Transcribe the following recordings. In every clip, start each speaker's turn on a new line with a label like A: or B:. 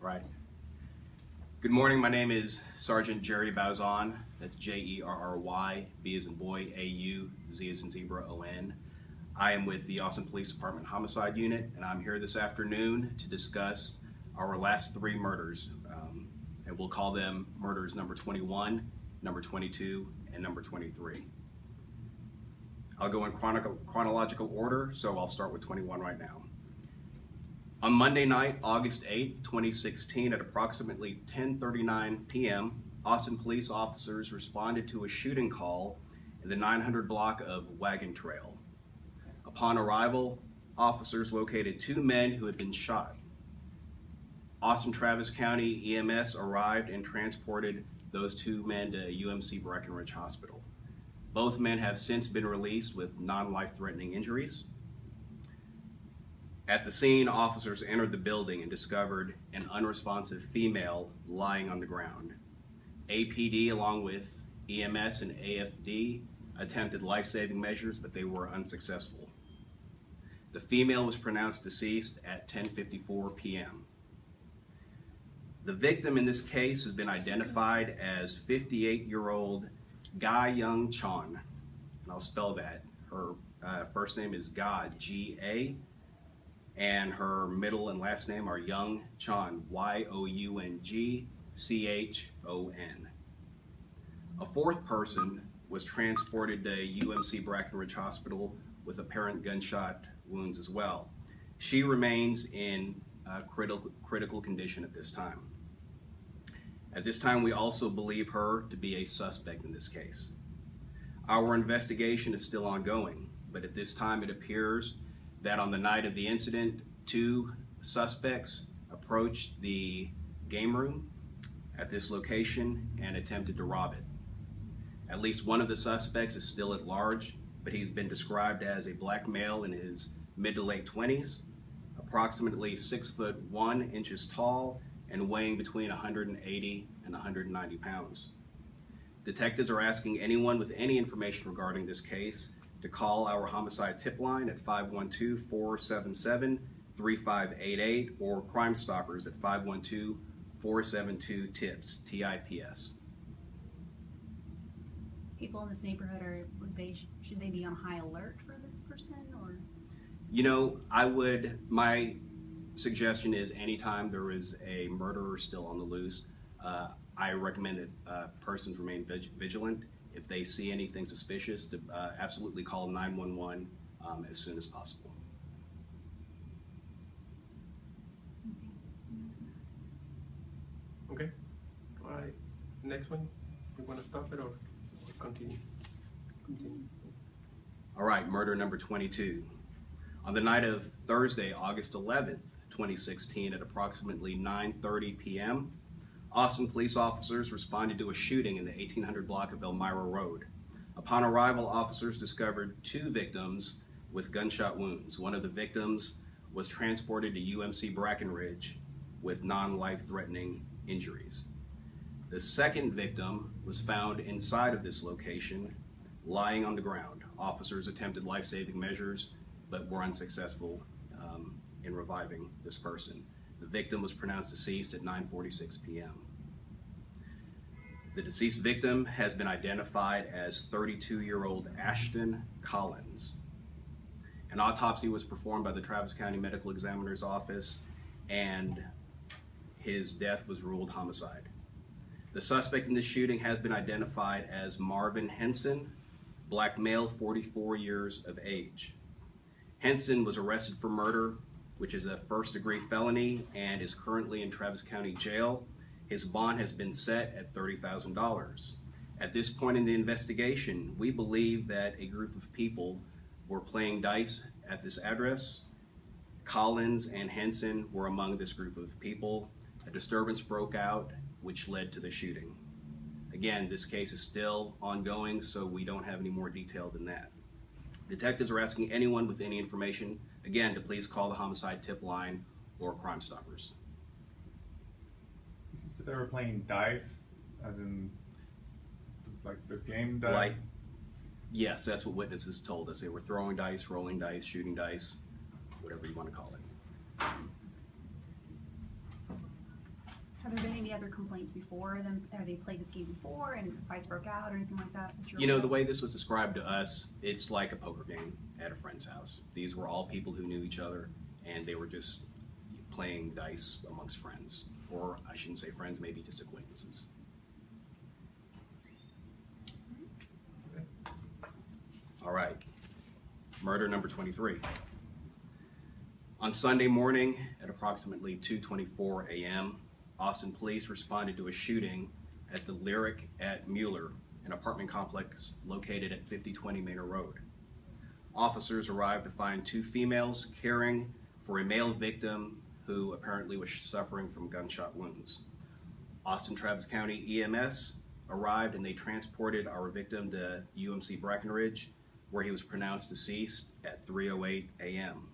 A: Right. Good morning. My name is Sergeant Jerry Bauzon. That's Jerry, B as in boy, A-U, Z as in zebra, O-N. I am with the Austin Police Department Homicide Unit, and I'm here this afternoon to discuss our last three murders. And we'll call them murders number 21, number 22, and number 23. I'll go in chronological order, so I'll start with 21 right now. On Monday night, August 8th, 2016, at approximately 10:39 p.m., Austin police officers responded to a shooting call in the 900 block of Wagon Trail. Upon arrival, officers located two men who had been shot. Austin Travis County EMS arrived and transported those two men to UMC Breckenridge Hospital. Both men have since been released with non-life-threatening injuries. At the scene, officers entered the building and discovered an unresponsive female lying on the ground. APD, along with EMS and AFD, attempted life-saving measures, but they were unsuccessful. The female was pronounced deceased at 10:54 p.m. The victim in this case has been identified as 58-year-old Ga Young Chon, and I'll spell that. Her first name is Ga, G-A, and her middle and last name are Young Chon, Y-O-U-N-G-C-H-O-N. A fourth person was transported to UMC Breckenridge Hospital with apparent gunshot wounds as well. She remains in critical condition at this time. At this time, we also believe her to be a suspect in this case. Our investigation is still ongoing, but at this time it appears that on the night of the incident, two suspects approached the game room at this location and attempted to rob it. At least one of the suspects is still at large, but he's been described as a black male in his mid to late 20s, approximately 6'1" tall, and weighing between 180 and 190 pounds. Detectives are asking anyone with any information regarding this case to call our homicide tip line at 512-477-3588 or Crime Stoppers at 512-472-TIPS, T-I-P-S.
B: People in this neighborhood, should they be on high alert for this person, or?
A: You know, my suggestion is anytime there is a murderer still on the loose, I recommend that persons remain vigilant. If they see anything suspicious, to absolutely call 911 as soon as possible.
C: Okay. All right. Next one. You want to stop it or continue?
A: All right. Murder number 22. On the night of Thursday, August 11th, 2016, at approximately 9:30 p.m., Austin police officers responded to a shooting in the 1800 block of Elmira Road. Upon arrival, officers discovered two victims with gunshot wounds. One of the victims was transported to UMC Breckenridge with non-life-threatening injuries. The second victim was found inside of this location, lying on the ground. Officers attempted life-saving measures, but were unsuccessful in reviving this person. The victim was pronounced deceased at 9:46 p.m. The deceased victim has been identified as 32-year-old Ashton Collins. An autopsy was performed by the Travis County Medical Examiner's Office, and his death was ruled homicide. The suspect in this shooting has been identified as Marvin Henson, black male, 44 years of age. Henson was arrested for murder, which is a first-degree felony, and is currently in Travis County Jail. His bond has been set at $30,000. At this point in the investigation, we believe that a group of people were playing dice at this address. Collins and Henson were among this group of people. A disturbance broke out, which led to the shooting. Again, this case is still ongoing, so we don't have any more detail than that. Detectives are asking anyone with any information, again, to please call the homicide tip line or Crime Stoppers.
D: So they were playing dice, as in like the game dice?
A: Yes, that's what witnesses told us. They were throwing dice, rolling dice, shooting dice, whatever you want to call it.
B: other complaints before them? Have they played this game before and fights broke out or anything like that?
A: You know, the way this was described to us, it's like a poker game at a friend's house. These were all people who knew each other, and they were just playing dice amongst friends. Or I shouldn't say friends, maybe just acquaintances. All right, murder number 23. On Sunday morning at approximately 2:24 a.m., Austin police responded to a shooting at the Lyric at Mueller, an apartment complex located at 5020 Manor Road. Officers arrived to find two females caring for a male victim who apparently was suffering from gunshot wounds. Austin Travis County EMS arrived and they transported our victim to UMC Breckenridge, where he was pronounced deceased at 3:08 a.m.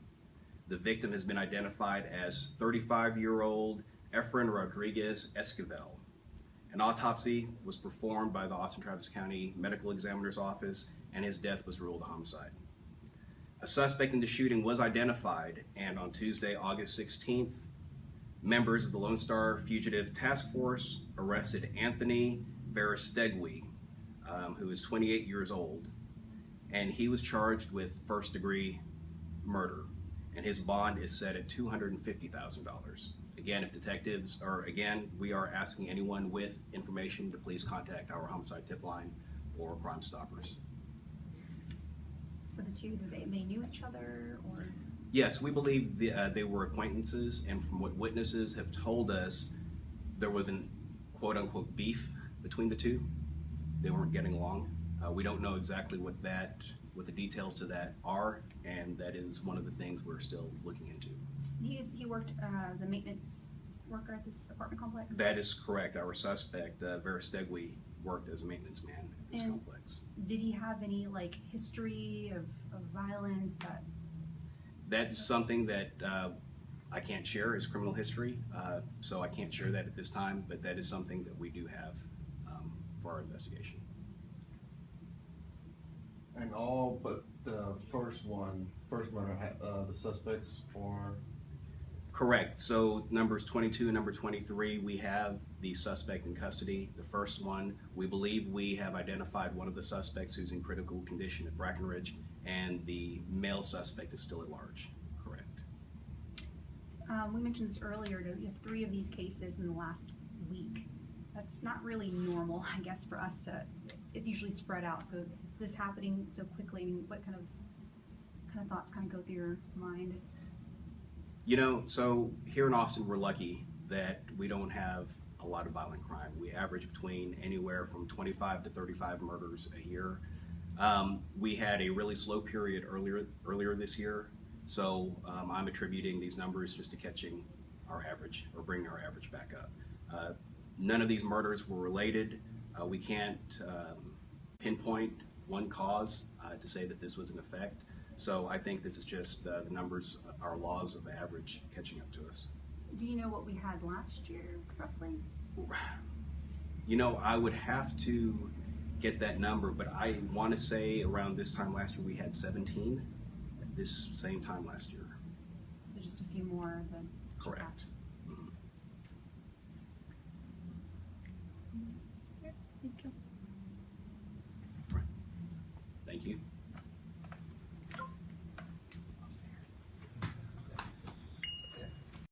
A: The victim has been identified as 35-year-old Efren Rodriguez Esquivel. An autopsy was performed by the Austin Travis County Medical Examiner's Office, and his death was ruled a homicide. A suspect in the shooting was identified, and on Tuesday, August 16th, members of the Lone Star Fugitive Task Force arrested Anthony Veristegui, who is 28 years old, and he was charged with first-degree murder, and his bond is set at $250,000. Again, if detectives are, we are asking anyone with information to please contact our homicide tip line or Crime Stoppers.
B: So the two, they knew each other, or?
A: Yes, we believe they were acquaintances, and from what witnesses have told us, there was an quote-unquote beef between the two. They weren't getting along. We don't know exactly what the details to that are, and that is one of the things we're still looking into.
B: He worked as a maintenance worker at this apartment complex?
A: That is correct. Our suspect, Veristegui, worked as a maintenance man at this complex.
B: Did he have any history of violence?
A: That's something that I can't share, his criminal history, so I can't share that at this time, but that is something that we do have for our investigation.
E: And all but the first murder, the suspects or?
A: Correct. So numbers 22 and number 23, we have the suspect in custody. The first one, we believe we have identified one of the suspects who's in critical condition at Breckenridge, and the male suspect is still at large. Correct.
B: We mentioned this earlier, you have 3 of these cases in the last week. That's not really normal, I guess, for us to, it's usually spread out. So this happening so quickly, I mean, what kind of thoughts kind of go through your mind?
A: You know, so here in Austin, we're lucky that we don't have a lot of violent crime. We average between anywhere from 25 to 35 murders a year. We had a really slow period earlier this year, so I'm attributing these numbers just to catching our average or bringing our average back up. None of these murders were related. We can't pinpoint one cause to say that this was an effect. So I think this is just the numbers, our laws of average catching up to us.
B: Do you know what we had last year, roughly?
A: You know, I would have to get that number, but I want to say around this time last year we had 17 at this same time last year.
B: So just a few more than.
A: Correct.
B: Thank you.